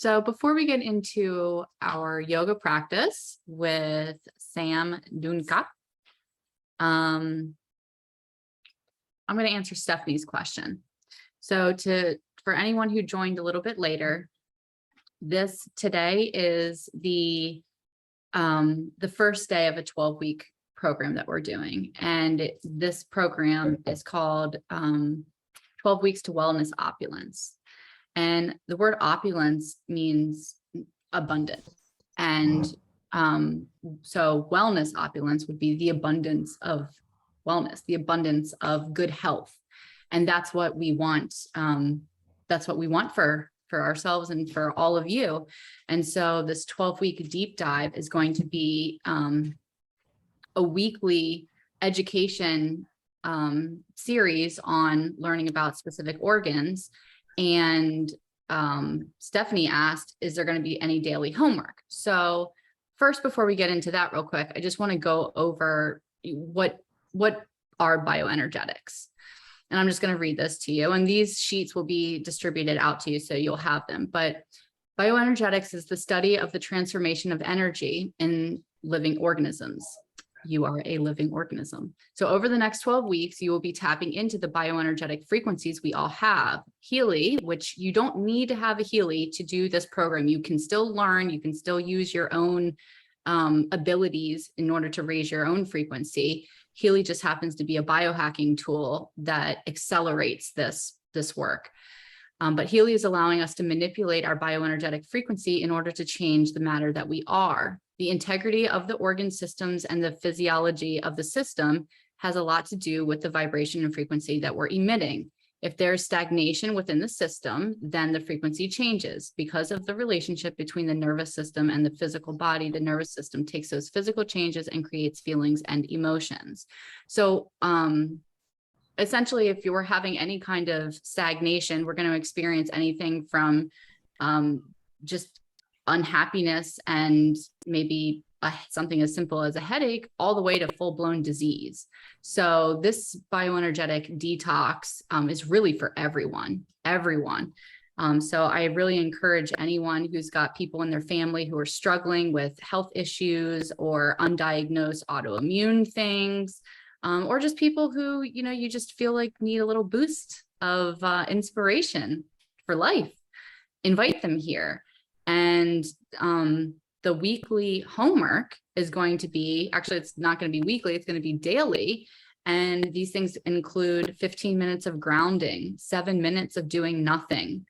So before we get into our yoga practice with Sam Dunka, I'm going to answer Stephanie's question. So for anyone who joined a little bit later, today is the first day of a 12-week program that we're doing. And this program is called 12 Weeks to Wellness Opulence. And the word opulence means abundant. And so wellness opulence would be the abundance of wellness, the abundance of good health. And that's what we want. That's what we want for ourselves and for all of you. And so this 12-week deep dive is going to be a weekly education series on learning about specific organs. And Stephanie asked, is there going to be any daily homework? So first, before we get into that real quick, I just want to go over what are bioenergetics. And I'm just going to read this to you. And these sheets will be distributed out to you, so you'll have them. But bioenergetics is the study of the transformation of energy in living organisms. You are a living organism. So over the next 12 weeks, you will be tapping into the bioenergetic frequencies we all have. Healy, which you don't need to have a Healy to do this program. You can still learn, you can still use your own abilities in order to raise your own frequency. Healy just happens to be a biohacking tool that accelerates this work. But Healy is allowing us to manipulate our bioenergetic frequency in order to change the matter that we are. The integrity of the organ systems and the physiology of the system has a lot to do with the vibration and frequency that we're emitting. If there's stagnation within the system, then the frequency changes. Because of the relationship between the nervous system and the physical body, the nervous system takes those physical changes and creates feelings and emotions. So essentially, if you were having any kind of stagnation, we're going to experience anything from just unhappiness and maybe something as simple as a headache, all the way to full-blown disease. So this bioenergetic detox is really for everyone. So I really encourage anyone who's got people in their family who are struggling with health issues or undiagnosed autoimmune things, or just people who, you just feel like need a little boost of inspiration for life. Invite them here. And the weekly homework is going to be, actually, it's not going to be weekly, it's going to be daily. And these things include 15 minutes of grounding, 7 minutes of doing nothing,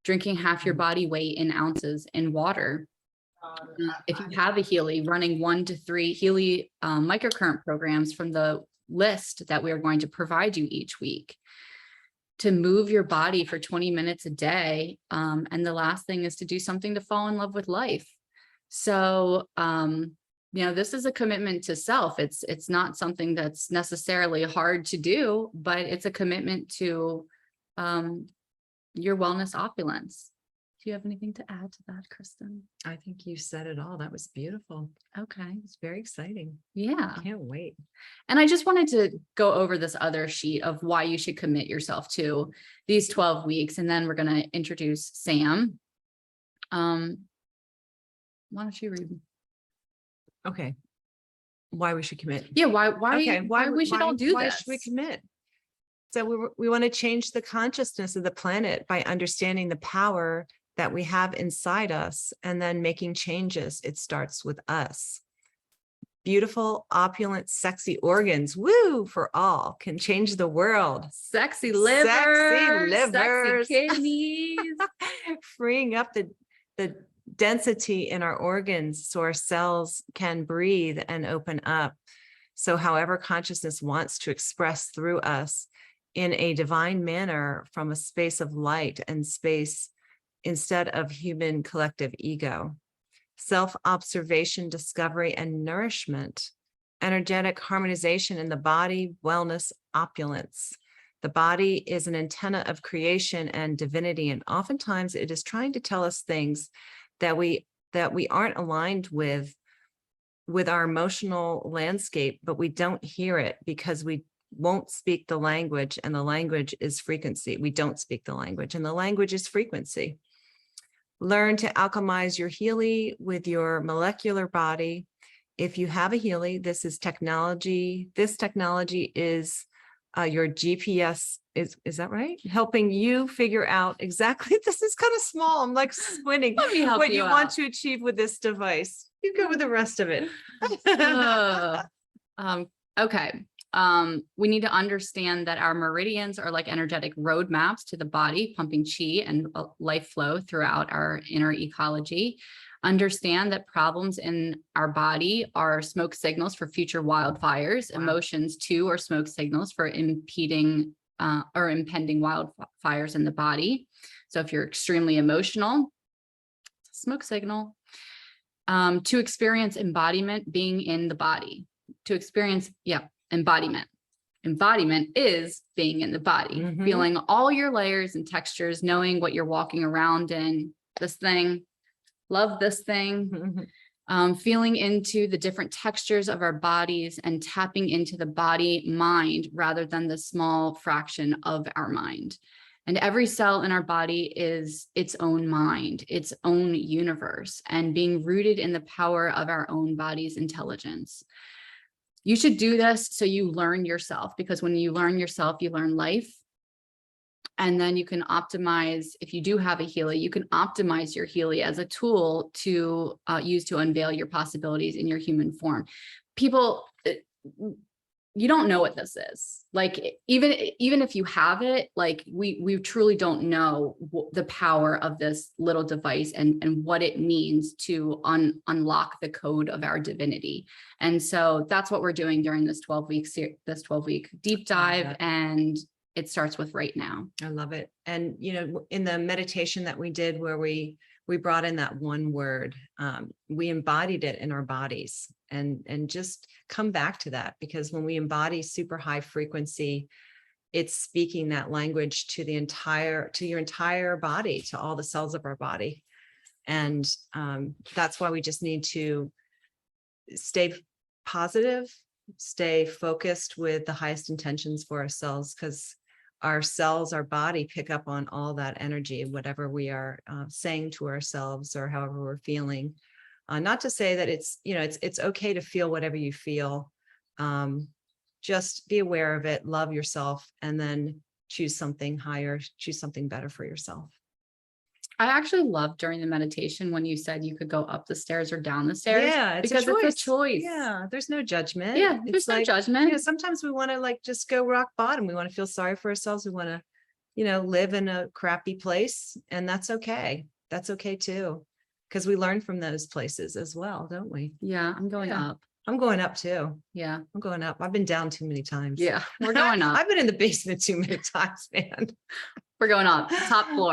drinking half your body weight in ounces in water. If you have a Healy, running 1 to 3 Healy microcurrent programs from the list that we are going to provide you each week. To move your body for 20 minutes a day. And the last thing is to do something to fall in love with life. So, this is a commitment to self. It's not something that's necessarily hard to do, but it's a commitment to your wellness opulence. Do you have anything to add to that, Kristin? I think you said it all. That was beautiful. Okay. It's very exciting. Yeah. I can't wait. And I just wanted to go over this other sheet of why you should commit yourself to these 12 weeks. And then we're going to introduce Sam. Why don't you read? Okay. Why we should commit. Yeah. Why we should all do this. Why should we commit? So we want to change the consciousness of the planet by understanding the power that we have inside us and then making changes. It starts with us. Beautiful, opulent, sexy organs, woo, for all, can change the world. Sexy livers, sexy kidneys. Freeing up the density in our organs so our cells can breathe and open up. So however consciousness wants to express through us in a divine manner from a space of light and space instead of human collective ego. Self-observation, discovery, and nourishment. Energetic harmonization in the body, wellness, opulence. The body is an antenna of creation and divinity, and oftentimes it is trying to tell us things that we aren't aligned with our emotional landscape, but we don't hear it because we won't speak the language, and the language is frequency. We don't speak the language, and the language is frequency. Learn to alchemize your Healy with your molecular body. If you have a Healy, this is technology. This technology is your GPS. Is that right? Helping you figure out exactly. This is kind of small. I'm like squinting. Let me help What you want out. to achieve with this device. You go with the rest of it. Ugh. Okay. We need to understand that our meridians are like energetic roadmaps to the body, pumping chi and life flow throughout our inner ecology. Understand that problems in our body are smoke signals for future wildfires. Wow. Emotions too are smoke signals for impending wildfires in the body. So if you're extremely emotional, it's a smoke signal. To experience embodiment, being in the body. To experience, embodiment. Embodiment is being in the body, feeling all your layers and textures, knowing what you're walking around in. This thing, love this thing. Feeling into the different textures of our bodies and tapping into the body mind rather than the small fraction of our mind. And every cell in our body is its own mind, its own universe, and being rooted in the power of our own body's intelligence. You should do this so you learn yourself, because when you learn yourself, you learn life. And then you can optimize, if you do have a Healy, you can optimize your Healy as a tool to use to unveil your possibilities in your human form. People, you don't know what this is. Like, even if you have it, like we truly don't know the power of this little device and what it means to unlock the code of our divinity. And so that's what we're doing during this 12-week deep dive. And it starts with right now. I love it. And, in the meditation that we did where we brought in that one word, we embodied it in our bodies and just come back to that, because when we embody super high frequency, it's speaking that language to your entire body, to all the cells of our body. And that's why we just need to stay positive, stay focused with the highest intentions for ourselves, because our cells, our body pick up on all that energy, whatever we are saying to ourselves or however we're feeling. Not to say that it's okay to feel whatever you feel. Just be aware of it, love yourself, and then choose something higher, choose something better for yourself. I actually loved during the meditation when you said you could go up the stairs or down the stairs. Yeah, it's because a choice. it's a choice. Yeah, there's no judgment. Yeah, It's there's no judgment. sometimes we want to just go rock bottom. We want to feel sorry for ourselves. We want to, live in a crappy place, and that's okay. That's okay too, because we learn from those places as well, don't we? Yeah, I'm going up. I'm going up too. Yeah, I'm going up. I've been down too many times. Yeah, we're going up. I've been in the basement too many times, man. We're going up. Top floor.